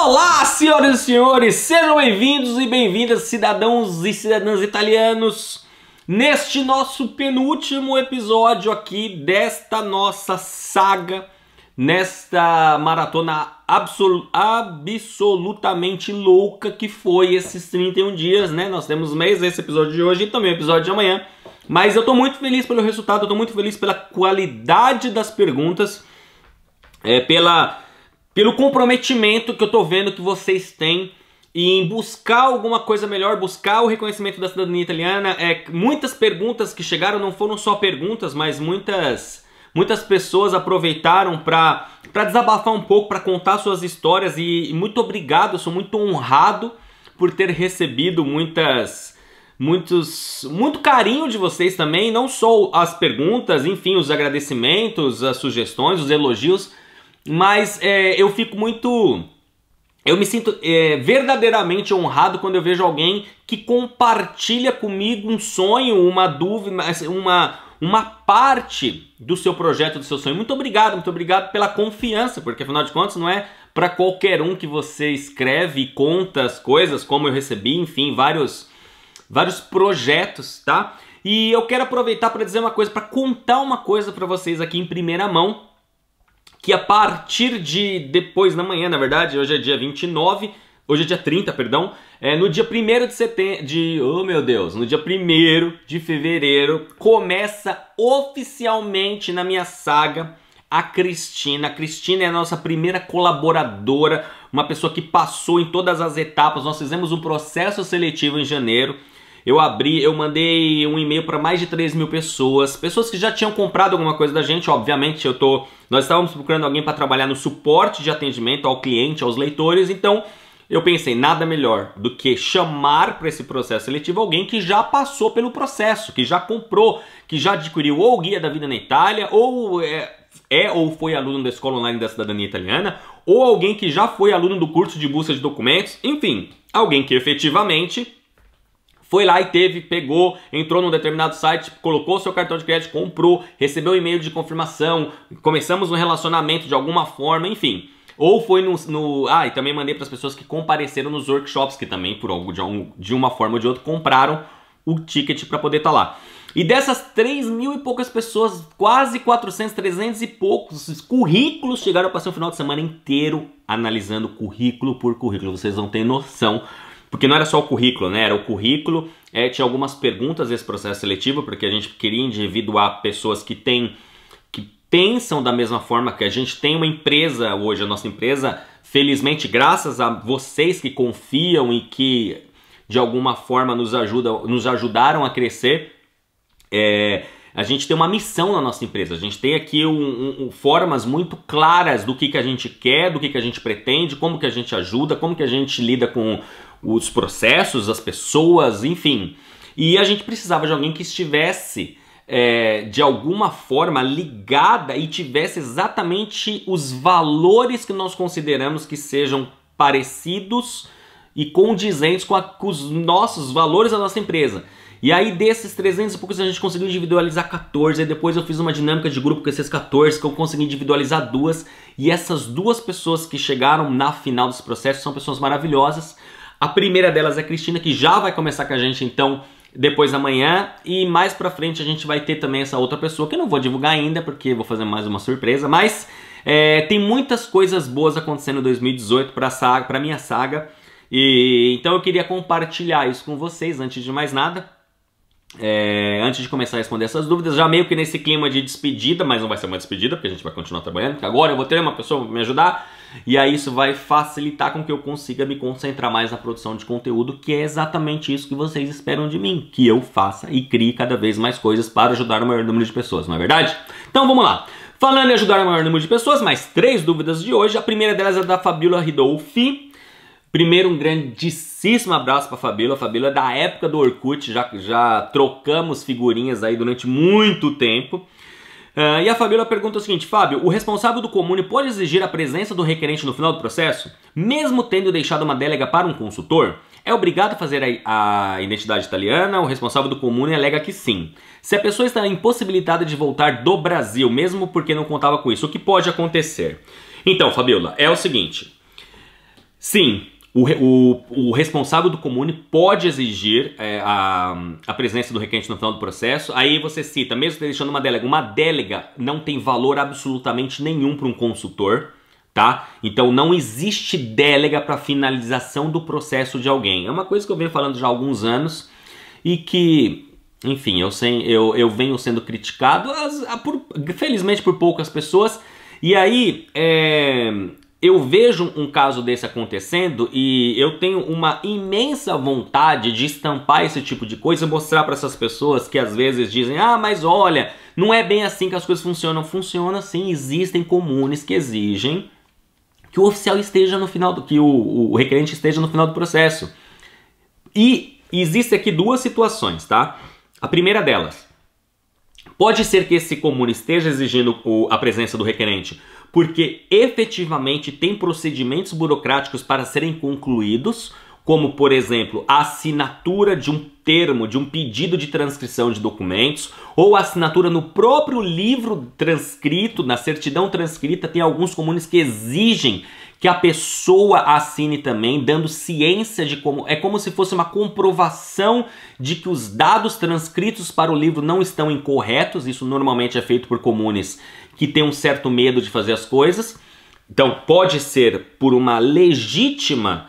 Olá, senhoras e senhores, sejam bem-vindos e bem-vindas, cidadãos e cidadãs italianos, neste nosso penúltimo episódio aqui desta nossa saga, nesta maratona absolutamente louca que foi esses 31 dias, né? Nós temos mês, esse episódio de hoje e também o episódio de amanhã, mas eu tô muito feliz pelo resultado, eu tô muito feliz pela qualidade das perguntas, pelo comprometimento que eu tô vendo que vocês têm em buscar alguma coisa melhor, buscar o reconhecimento da cidadania italiana. Muitas perguntas que chegaram não foram só perguntas, mas muitas pessoas aproveitaram para desabafar um pouco, para contar suas histórias e muito obrigado, eu sou muito honrado por ter recebido muito carinho de vocês também, não só as perguntas, enfim, os agradecimentos, as sugestões, os elogios, mas eu me sinto verdadeiramente honrado quando eu vejo alguém que compartilha comigo um sonho, uma dúvida, uma parte do seu projeto, do seu sonho. Muito obrigado pela confiança, porque afinal de contas não é para qualquer um que você escreve e conta as coisas, como eu recebi, enfim, vários projetos, tá? E eu quero aproveitar para dizer uma coisa, para contar uma coisa para vocês aqui em primeira mão, que a partir de depois da manhã, na verdade, hoje é dia 29, hoje é dia 30, perdão, no dia 1º de setembro, no dia 1º de fevereiro, começa oficialmente na minha saga a Cristina. A Cristina é a nossa primeira colaboradora, uma pessoa que passou em todas as etapas. Nós fizemos um processo seletivo em janeiro. Eu mandei um e-mail para mais de 3 mil pessoas que já tinham comprado alguma coisa da gente. Obviamente nós estávamos procurando alguém para trabalhar no suporte de atendimento ao cliente, aos leitores, então eu pensei, nada melhor do que chamar para esse processo seletivo alguém que já passou pelo processo, que já comprou, que já adquiriu ou o Guia da Vida na Itália, ou ou foi aluno da Escola Online da Cidadania Italiana, ou alguém que já foi aluno do curso de busca de documentos, enfim, alguém que efetivamente foi lá e entrou num determinado site, colocou seu cartão de crédito, comprou, recebeu um e-mail de confirmação, começamos um relacionamento de alguma forma, enfim. Ou foi e também mandei para as pessoas que compareceram nos workshops, que também, de uma forma ou de outra, compraram o ticket para poder estar lá. E dessas 3 mil e poucas pessoas, quase 400, 300 e poucos currículos chegaram. Eu passei o final de semana inteiro analisando currículo por currículo, vocês não têm noção. Porque não era só o currículo, né? Era o currículo, tinha algumas perguntas desse processo seletivo, porque a gente queria individuar pessoas que pensam da mesma forma que a gente tem uma empresa hoje. A nossa empresa, felizmente, graças a vocês que confiam e que de alguma forma nos ajudaram a crescer, a gente tem uma missão na nossa empresa. A gente tem aqui formas muito claras do que a gente quer, do que a gente pretende, como que a gente ajuda, como que a gente lida com os processos, as pessoas, enfim. E a gente precisava de alguém que estivesse de alguma forma ligada e tivesse exatamente os valores que nós consideramos que sejam parecidos e condizentes com os nossos valores da nossa empresa. E aí desses 300 e poucos a gente conseguiu individualizar 14, e depois eu fiz uma dinâmica de grupo com esses 14, que eu consegui individualizar 2, e essas 2 pessoas que chegaram na final desse processo são pessoas maravilhosas. A primeira delas é a Cristina, que já vai começar com a gente então depois da manhã, e mais pra frente a gente vai ter também essa outra pessoa, que eu não vou divulgar ainda, porque eu vou fazer mais uma surpresa, mas tem muitas coisas boas acontecendo em 2018 pra minha saga, e então eu queria compartilhar isso com vocês antes de mais nada. Antes de começar a responder essas dúvidas, já meio que nesse clima de despedida, mas não vai ser uma despedida, porque a gente vai continuar trabalhando, porque agora eu vou ter uma pessoa para me ajudar, e aí isso vai facilitar com que eu consiga me concentrar mais na produção de conteúdo, que é exatamente isso que vocês esperam de mim, que eu faça e crie cada vez mais coisas para ajudar o maior número de pessoas, não é verdade? Então vamos lá. Falando em ajudar o maior número de pessoas, mais 3 dúvidas de hoje. A primeira delas é da Fabiola Ridolfi. Primeiro, um grandíssimo abraço para a Fabíola. A Fabíola é da época do Orkut, já trocamos figurinhas aí durante muito tempo. E a Fabíola pergunta o seguinte: Fábio, o responsável do Comune pode exigir a presença do requerente no final do processo, mesmo tendo deixado uma delega para um consultor? É obrigado a fazer a identidade italiana? O responsável do Comune alega que sim. Se a pessoa está impossibilitada de voltar do Brasil, mesmo porque não contava com isso, o que pode acontecer? Então, Fabíola, é o seguinte: Sim, o responsável do comune pode exigir a presença do requerente no final do processo. Aí você cita, mesmo deixando uma délega não tem valor absolutamente nenhum para um consultor, tá? Então não existe délega para finalização do processo de alguém. É uma coisa que eu venho falando já há alguns anos e que, enfim, eu venho sendo criticado, felizmente por poucas pessoas. E aí, eu vejo um caso desse acontecendo e eu tenho uma imensa vontade de estampar esse tipo de coisa e mostrar para essas pessoas que às vezes dizem: ah, mas olha, não é bem assim que as coisas funcionam. Funciona sim, existem comunes que exigem que o oficial esteja no final que o requerente esteja no final do processo. E existem aqui duas situações, tá? A primeira delas, pode ser que esse comune esteja exigindo a presença do requerente porque efetivamente tem procedimentos burocráticos para serem concluídos, como, por exemplo, a assinatura de um termo, de um pedido de transcrição de documentos, ou a assinatura no próprio livro transcrito, na certidão transcrita. Tem alguns comunes que exigem que a pessoa assine também, dando ciência de como... É como se fosse uma comprovação de que os dados transcritos para o livro não estão incorretos. Isso normalmente é feito por comunes que têm um certo medo de fazer as coisas. Então pode ser por uma legítima...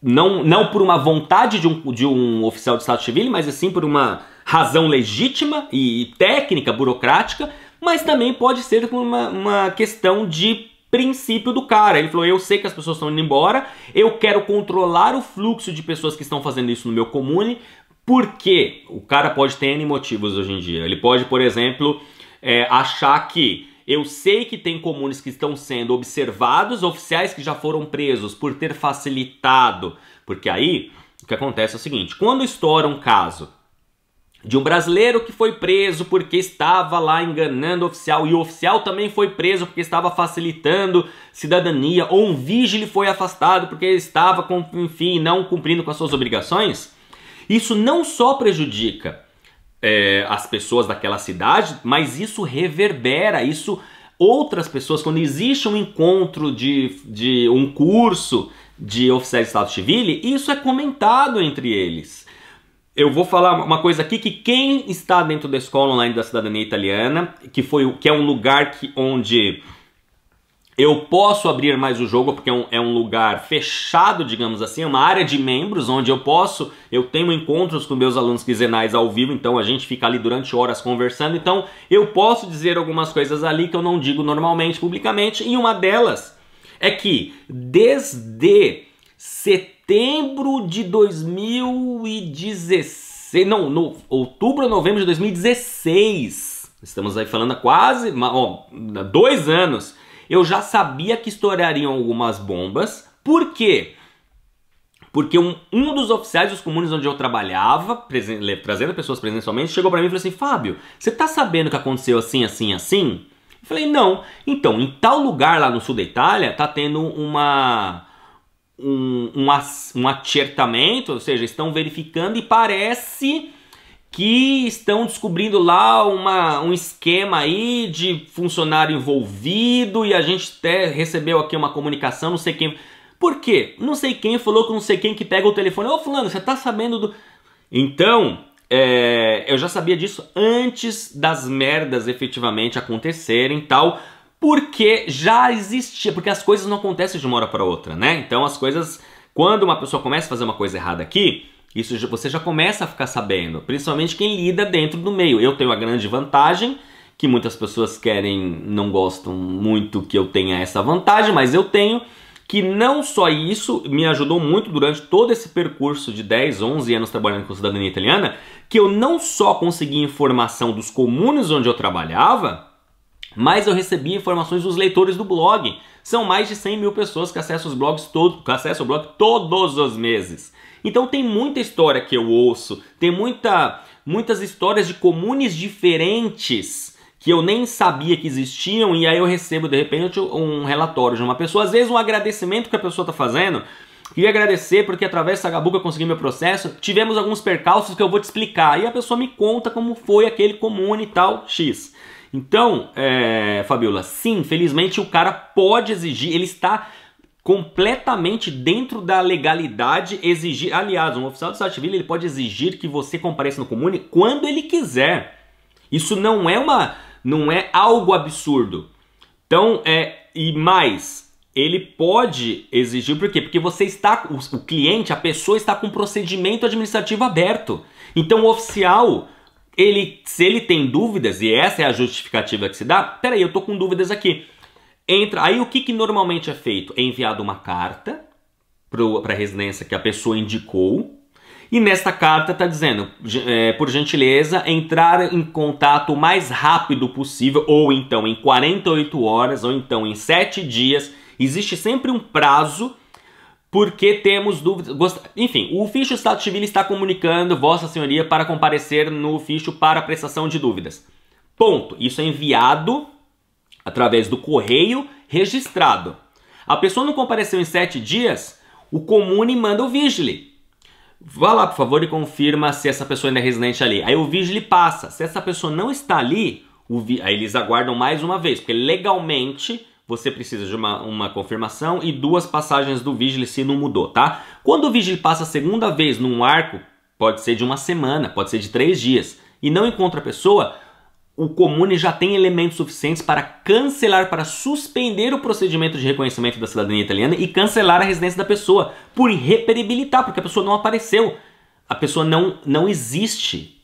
Não por uma vontade de um oficial de Estado Civil, mas assim por uma razão legítima e técnica, burocrática, mas também pode ser por uma questão de princípio do cara. Ele falou: eu sei que as pessoas estão indo embora, eu quero controlar o fluxo de pessoas que estão fazendo isso no meu comune, porque o cara pode ter N motivos hoje em dia. Ele pode, por exemplo, achar que eu sei que tem comunes que estão sendo observados, oficiais que já foram presos por ter facilitado. Porque aí, o que acontece é o seguinte: quando estoura um caso de um brasileiro que foi preso porque estava lá enganando o oficial, e o oficial também foi preso porque estava facilitando cidadania, ou um vigile foi afastado porque estava, enfim, não cumprindo com as suas obrigações, isso não só prejudica as pessoas daquela cidade, mas isso reverbera, outras pessoas, quando existe um encontro de um curso de oficiais de Estado Civil, isso é comentado entre eles. Eu vou falar uma coisa aqui, que quem está dentro da Escola Online da Cidadania Italiana, que é um lugar onde eu posso abrir mais o jogo, porque é um lugar fechado, digamos assim, é uma área de membros, onde eu tenho encontros com meus alunos quinzenais ao vivo, então a gente fica ali durante horas conversando, então eu posso dizer algumas coisas ali que eu não digo normalmente, publicamente, e uma delas é que desde setembro de 2016, no outubro ou novembro de 2016, estamos aí falando há quase 2 anos, eu já sabia que estourariam algumas bombas. Por quê? Porque um dos oficiais dos comunes onde eu trabalhava, trazendo pessoas presencialmente, chegou para mim e falou assim: Fábio, você tá sabendo que aconteceu assim, assim, assim? Eu falei: não. Então, em tal lugar lá no sul da Itália, tá tendo um acertamento, ou seja, estão verificando e parece que estão descobrindo lá um esquema aí de funcionário envolvido, e a gente até recebeu aqui uma comunicação, não sei quem... Por quê? Não sei quem falou que não sei quem que pega o telefone. Ô fulano, você tá sabendo do... Então, eu já sabia disso antes das merdas efetivamente acontecerem e tal, porque já existia, porque as coisas não acontecem de uma hora para outra, né? Então as coisas, quando uma pessoa começa a fazer uma coisa errada aqui, isso você já começa a ficar sabendo, principalmente quem lida dentro do meio. Eu tenho a grande vantagem, que muitas pessoas não gostam muito que eu tenha essa vantagem, mas eu tenho, que não só isso me ajudou muito durante todo esse percurso de 10, 11 anos trabalhando com cidadania italiana, que eu não só consegui informação dos comunes onde eu trabalhava, mas eu recebi informações dos leitores do blog. São mais de 100 mil pessoas que acessam o blog todos os meses. Então tem muita história que eu ouço, tem muitas histórias de comunes diferentes que eu nem sabia que existiam, e aí eu recebo de repente um relatório de uma pessoa, às vezes um agradecimento que a pessoa está fazendo. Queria agradecer porque através dessa Gabuca eu consegui meu processo, tivemos alguns percalços que eu vou te explicar, e a pessoa me conta como foi aquele comune e tal, X. Então, Fabiola, sim, felizmente o cara pode exigir, ele está completamente dentro da legalidade exigir. Aliás, um oficial de Estado Civil ele pode exigir que você compareça no comune quando ele quiser. Isso não é algo absurdo. Então, e mais, ele pode exigir, por quê? Porque você está, o cliente, a pessoa está com um procedimento administrativo aberto. Então o oficial, se ele tem dúvidas, e essa é a justificativa que se dá, peraí, eu tô com dúvidas aqui. Aí o que normalmente é feito? É enviado uma carta para a residência que a pessoa indicou, e nesta carta está dizendo, por gentileza, entrar em contato o mais rápido possível, ou então em 48 horas, ou então em 7 dias. Existe sempre um prazo, porque temos dúvidas. Enfim, o ficho Estado Civil está comunicando Vossa Senhoria para comparecer no ficho para prestação de dúvidas. Ponto. Isso é enviado através do correio registrado. A pessoa não compareceu em 7 dias, o comune manda o vigile. Vá lá, por favor, e confirma se essa pessoa ainda é residente ali. Aí o vigile passa. Se essa pessoa não está ali, aí eles aguardam mais uma vez, porque legalmente você precisa de uma confirmação e 2 passagens do vigile se não mudou, tá? Quando o vigile passa a segunda vez num arco, pode ser de 1 semana, pode ser de 3 dias, e não encontra a pessoa, o comune já tem elementos suficientes para cancelar, para suspender o procedimento de reconhecimento da cidadania italiana e cancelar a residência da pessoa por irreperibilitar, porque a pessoa não apareceu. A pessoa não existe.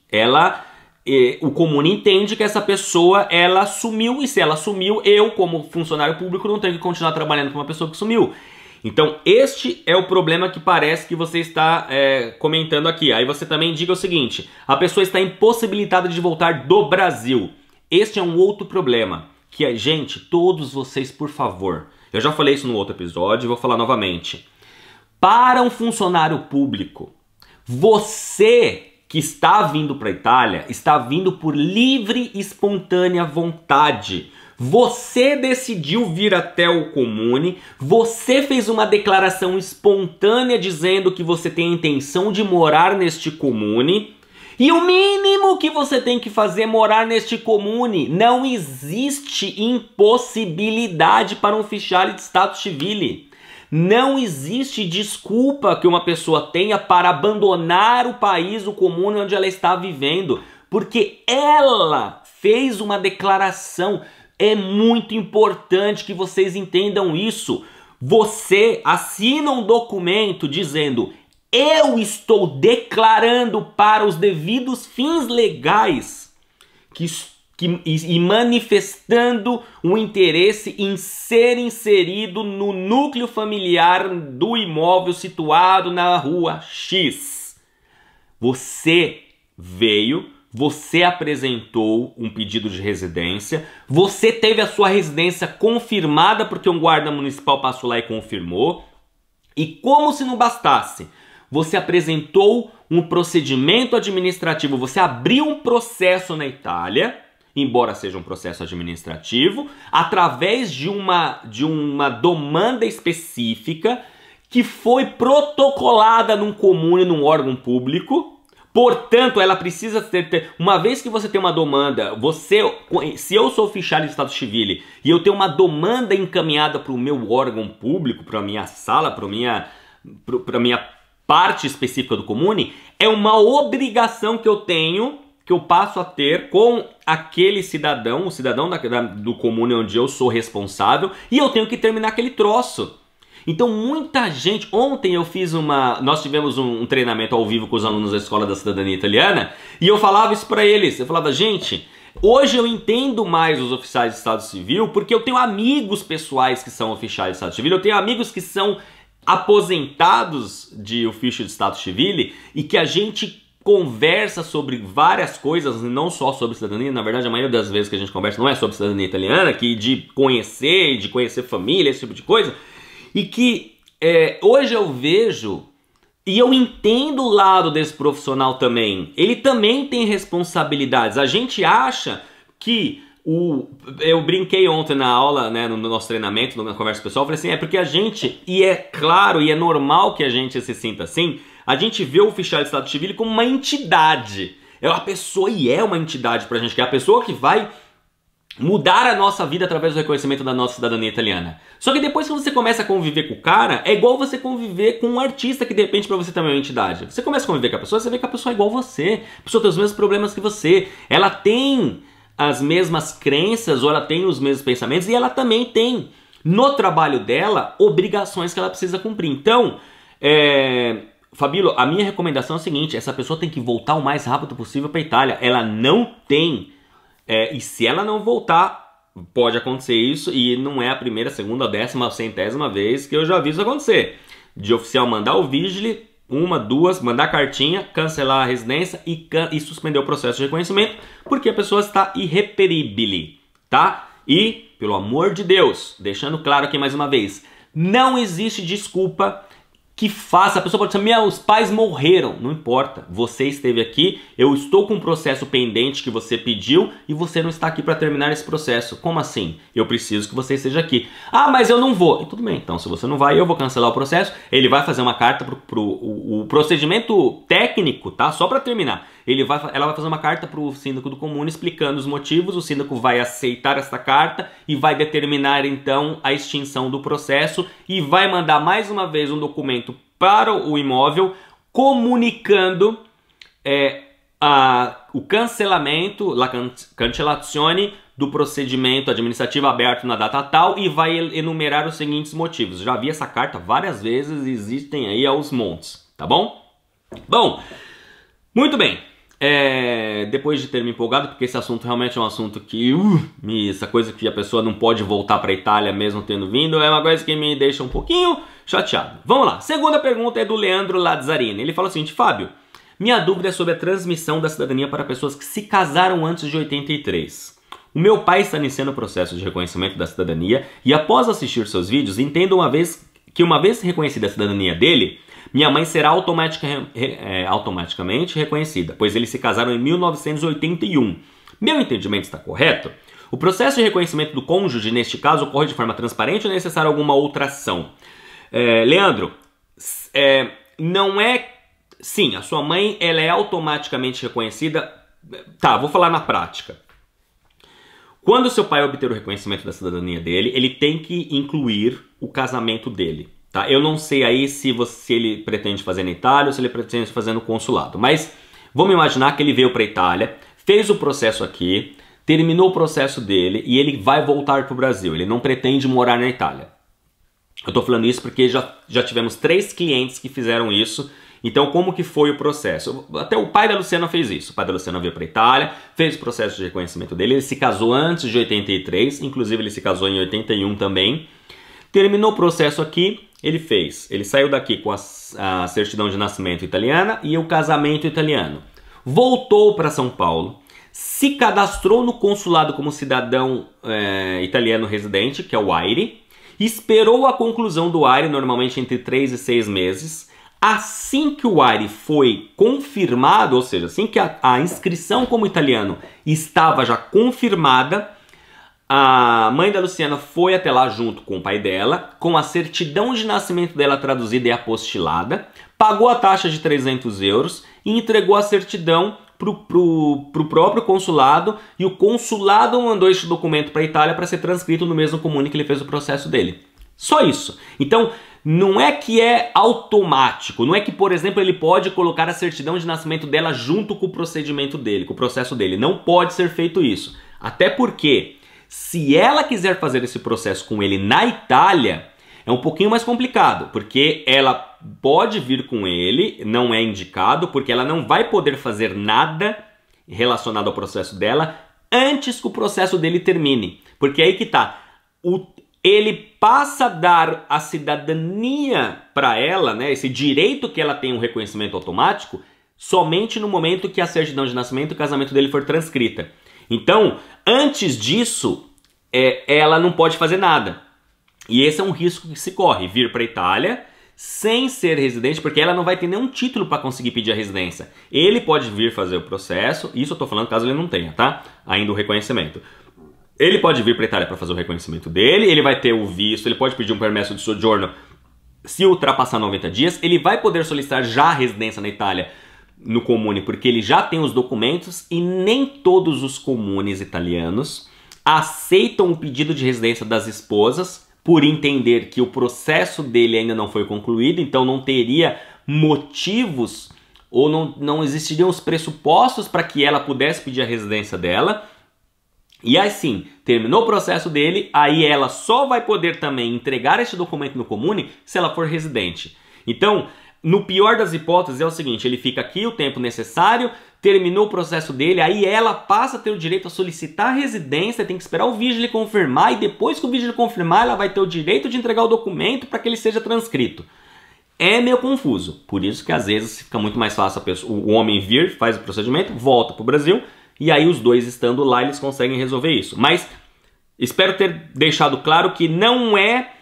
O comune entende que essa pessoa, ela sumiu, e se ela sumiu, eu, como funcionário público, não tenho que continuar trabalhando com uma pessoa que sumiu. Então, este é o problema que parece que você está comentando aqui. Aí você também diga o seguinte, a pessoa está impossibilitada de voltar do Brasil. Este é um outro problema, que é, gente, todos vocês, por favor, eu já falei isso no outro episódio e vou falar novamente. Para um funcionário público, você que está vindo para a Itália, está vindo por livre e espontânea vontade. Você decidiu vir até o comune, você fez uma declaração espontânea dizendo que você tem a intenção de morar neste comune, e o mínimo que você tem que fazer é morar neste comune. Não existe impossibilidade para um ufficiale de Stato Civile. Não existe desculpa que uma pessoa tenha para abandonar o país, o comune onde ela está vivendo, porque ela fez uma declaração. É muito importante que vocês entendam isso. Você assina um documento dizendo: eu estou declarando para os devidos fins legais e manifestando um interesse em ser inserido no núcleo familiar do imóvel situado na rua X. Você veio, você apresentou um pedido de residência, você teve a sua residência confirmada porque um guarda municipal passou lá e confirmou, e como se não bastasse, você apresentou um procedimento administrativo, você abriu um processo na Itália, embora seja um processo administrativo, através de uma demanda específica que foi protocolada num comune, num órgão público. Portanto, ela precisa ter... Uma vez que você tem uma demanda, se eu sou oficial de Estado Civil e eu tenho uma demanda encaminhada para o meu órgão público, para a minha sala, para a minha parte específica do comune, é uma obrigação que eu tenho, que eu passo a ter com aquele cidadão, o cidadão do comune onde eu sou responsável, e eu tenho que terminar aquele troço. Então muita gente, ontem nós tivemos um treinamento ao vivo com os alunos da Escola da Cidadania Italiana, e eu falava isso para eles, eu falava, gente, hoje eu entendo mais os oficiais de Estado Civil, porque eu tenho amigos pessoais que são oficiais de Estado Civil, eu tenho amigos que são aposentados de ofício de Estado Civil, e que a gente conversa sobre várias coisas, não só sobre cidadania. Na verdade, a maioria das vezes que a gente conversa não é sobre cidadania italiana, que de conhecer família, esse tipo de coisa. E que hoje eu vejo, e eu entendo o lado desse profissional também, ele também tem responsabilidades. A gente acha que eu brinquei ontem na aula, né, no nosso treinamento, na conversa pessoal, eu falei assim, porque a gente, e é claro, e é normal que a gente se sinta assim, a gente vê o oficial de Estado Civil como uma entidade. É uma pessoa, e é uma entidade pra gente, que é a pessoa que vai mudar a nossa vida através do reconhecimento da nossa cidadania italiana. Só que depois que você começa a conviver com o cara, é igual você conviver com um artista que de repente pra você também é uma entidade. Você começa a conviver com a pessoa, você vê que a pessoa é igual você. A pessoa tem os mesmos problemas que você. Ela tem as mesmas crenças ou ela tem os mesmos pensamentos e ela também tem, no trabalho dela, obrigações que ela precisa cumprir. Então, Fabíola, a minha recomendação é a seguinte, essa pessoa tem que voltar o mais rápido possível pra Itália. Ela não tem... e se ela não voltar, pode acontecer isso, e não é a primeira, segunda, décima, centésima vez que eu já vi isso acontecer. De oficial mandar o vigile, uma, duas, mandar cartinha, cancelar a residência e suspender o processo de reconhecimento, porque a pessoa está irreperibile, tá? E, pelo amor de Deus, deixando claro aqui mais uma vez, não existe desculpa que faça, a pessoa pode dizer, meus pais morreram, não importa, você esteve aqui, eu estou com um processo pendente que você pediu e você não está aqui para terminar esse processo. Como assim? Eu preciso que você esteja aqui. Ah, mas eu não vou. E tudo bem, então se você não vai, eu vou cancelar o processo, ele vai fazer uma carta o procedimento técnico, tá? Só para terminar, ela vai fazer uma carta para o síndico do comune explicando os motivos, o síndico vai aceitar essa carta e vai determinar então a extinção do processo e vai mandar mais uma vez um documento para o imóvel comunicando o cancelamento, la cancellazione do procedimento administrativo aberto na data tal e vai enumerar os seguintes motivos. Já vi essa carta várias vezes, existem aí aos montes, tá bom? Bom, muito bem. Depois de ter me empolgado, porque esse assunto realmente é um assunto que essa coisa que a pessoa não pode voltar para a Itália mesmo tendo vindo, é uma coisa que me deixa um pouquinho chateado. Vamos lá, segunda pergunta é do Leandro Lazzarini. Ele fala o seguinte: Fábio, minha dúvida é sobre a transmissão da cidadania para pessoas que se casaram antes de 83. O meu pai está iniciando o processo de reconhecimento da cidadania e após assistir seus vídeos, entendo que uma vez reconhecida a cidadania dele, minha mãe será automaticamente reconhecida, pois eles se casaram em 1981. Meu entendimento está correto? O processo de reconhecimento do cônjuge, neste caso, ocorre de forma transparente ou é necessária alguma outra ação? Leandro, não é... Sim, a sua mãe ela é automaticamente reconhecida... Tá, vou falar na prática. Quando seu pai obter o reconhecimento da cidadania dele, ele tem que incluir o casamento dele. Tá? Eu não sei aí se ele pretende fazer na Itália ou se ele pretende fazer no consulado. Mas vamos imaginar que ele veio para a Itália, fez o processo aqui, terminou o processo dele e ele vai voltar para o Brasil. Ele não pretende morar na Itália. Eu estou falando isso porque já tivemos 3 clientes que fizeram isso. Então, como que foi o processo? Até o pai da Luciana fez isso. O pai da Luciana veio para a Itália, fez o processo de reconhecimento dele. Ele se casou antes de 83, inclusive ele se casou em 81 também. Terminou o processo aqui, ele saiu daqui com a certidão de nascimento italiana e o casamento italiano. Voltou para São Paulo, se cadastrou no consulado como cidadão italiano residente, que é o AIRE, esperou a conclusão do AIRE, normalmente entre 3 e 6 meses. Assim que o AIRE foi confirmado, ou seja, assim que a inscrição como italiano estava já confirmada, a mãe da Luciana foi até lá junto com o pai dela, com a certidão de nascimento dela traduzida e apostilada, pagou a taxa de 300 euros e entregou a certidão pro próprio consulado, e o consulado mandou este documento para a Itália para ser transcrito no mesmo comune que ele fez o processo dele. Só isso. Então, não é que é automático, não é que, por exemplo, ele pode colocar a certidão de nascimento dela junto com o procedimento dele, com o processo dele. Não pode ser feito isso. Até porque, se ela quiser fazer esse processo com ele na Itália, é um pouquinho mais complicado, porque ela pode vir com ele, não é indicado, porque ela não vai poder fazer nada relacionado ao processo dela antes que o processo dele termine. Porque aí que tá, ele passa a dar a cidadania para ela, né, esse direito que ela tem um reconhecimento automático, somente no momento que a certidão de nascimento e o casamento dele for transcrita. Então, antes disso, ela não pode fazer nada. E esse é um risco que se corre, vir para a Itália sem ser residente, porque ela não vai ter nenhum título para conseguir pedir a residência. Ele pode vir fazer o processo, isso eu estou falando caso ele não tenha, tá? Ainda o reconhecimento. Ele pode vir para a Itália para fazer o reconhecimento dele, ele vai ter o visto, ele pode pedir um permesso de soggiorno se ultrapassar 90 dias, ele vai poder solicitar já a residência na Itália no comune, porque ele já tem os documentos e nem todos os comunes italianos aceitam o pedido de residência das esposas por entender que o processo dele ainda não foi concluído, então não teria motivos ou não existiriam os pressupostos para que ela pudesse pedir a residência dela. E assim, terminou o processo dele, aí ela só vai poder também entregar este documento no Comune se ela for residente. Então, no pior das hipóteses é o seguinte, ele fica aqui o tempo necessário, terminou o processo dele, aí ela passa a ter o direito a solicitar a residência, tem que esperar o vigile confirmar, e depois que o vigile confirmar, ela vai ter o direito de entregar o documento para que ele seja transcrito. É meio confuso, por isso que às vezes fica muito mais fácil o homem vir, faz o procedimento, volta para o Brasil, e aí os dois estando lá, eles conseguem resolver isso. Mas espero ter deixado claro que não é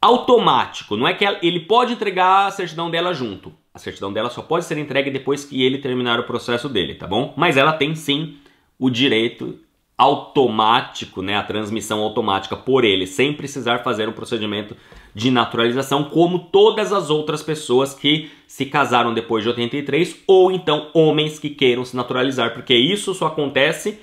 automático, não é que ele pode entregar a certidão dela junto. A certidão dela só pode ser entregue depois que ele terminar o processo dele, tá bom? Mas ela tem sim o direito automático, né, a transmissão automática por ele, sem precisar fazer um procedimento de naturalização, como todas as outras pessoas que se casaram depois de 83, ou então homens que queiram se naturalizar, porque isso só acontece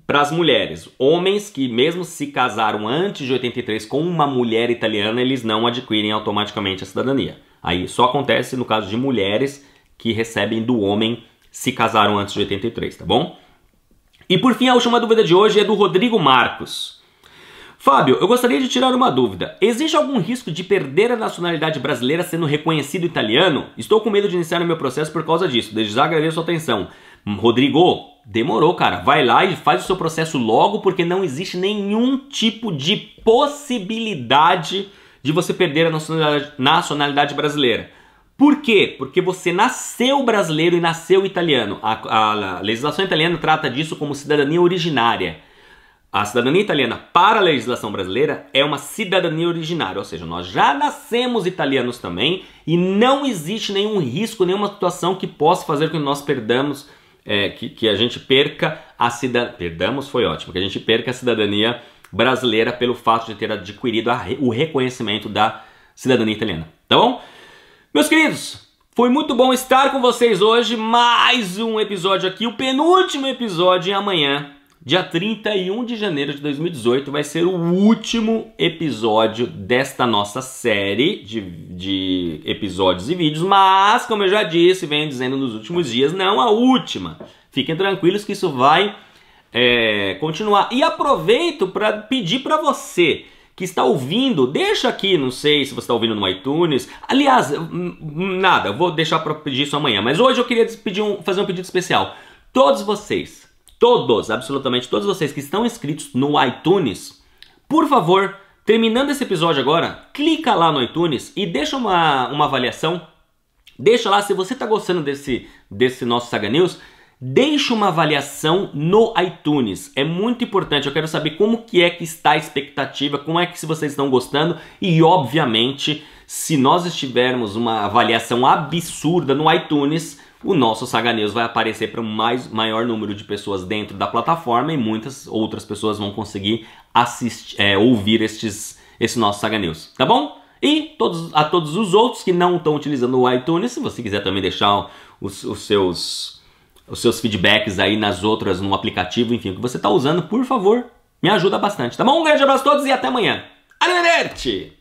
para as mulheres. Homens que mesmo se casaram antes de 83 com uma mulher italiana, eles não adquirem automaticamente a cidadania. Aí só acontece no caso de mulheres que recebem do homem se casaram antes de 83, tá bom? E por fim, a última dúvida de hoje é do Rodrigo Marcos. Fábio, eu gostaria de tirar uma dúvida. Existe algum risco de perder a nacionalidade brasileira sendo reconhecido italiano? Estou com medo de iniciar o meu processo por causa disso. Desde já agradeço a sua atenção. Rodrigo, demorou, cara. Vai lá e faz o seu processo logo, porque não existe nenhum tipo de possibilidade de você perder a nacionalidade brasileira. Por quê? Porque você nasceu brasileiro e nasceu italiano. A legislação italiana trata disso como cidadania originária. A cidadania italiana para a legislação brasileira é uma cidadania originária, ou seja, nós já nascemos italianos também e não existe nenhum risco, nenhuma situação que possa fazer com que nós perdamos, que a gente perca a cidadania... Perdamos foi ótimo, que a gente perca a cidadania brasileira pelo fato de ter adquirido o reconhecimento da cidadania italiana. Tá bom? Meus queridos, foi muito bom estar com vocês hoje. Mais um episódio aqui, o penúltimo episódio, e amanhã, dia 31 de janeiro de 2018, vai ser o último episódio desta nossa série de episódios e vídeos. Mas, como eu já disse, venho dizendo nos últimos dias, não a última. Fiquem tranquilos que isso vai continuar. E aproveito para pedir para você que está ouvindo, deixa aqui, não sei se você está ouvindo no iTunes. Aliás, nada, eu vou deixar para pedir isso amanhã. Mas hoje eu queria fazer um pedido especial. Todos vocês, absolutamente todos vocês que estão inscritos no iTunes, por favor, terminando esse episódio agora, clica lá no iTunes e deixa uma avaliação. Deixa lá, se você está gostando desse nosso Saga News, deixe uma avaliação no iTunes, é muito importante, eu quero saber como que é que está a expectativa, como é que se vocês estão gostando e obviamente se nós tivermos uma avaliação absurda no iTunes, o nosso Saga News vai aparecer para um maior número de pessoas dentro da plataforma e muitas outras pessoas vão conseguir ouvir esse nosso Saga News, tá bom? E a todos os outros que não estão utilizando o iTunes, se você quiser também deixar os seus feedbacks aí no aplicativo, enfim, que você está usando, por favor, me ajuda bastante, tá bom? Um grande abraço a todos e até amanhã. Arrivederci!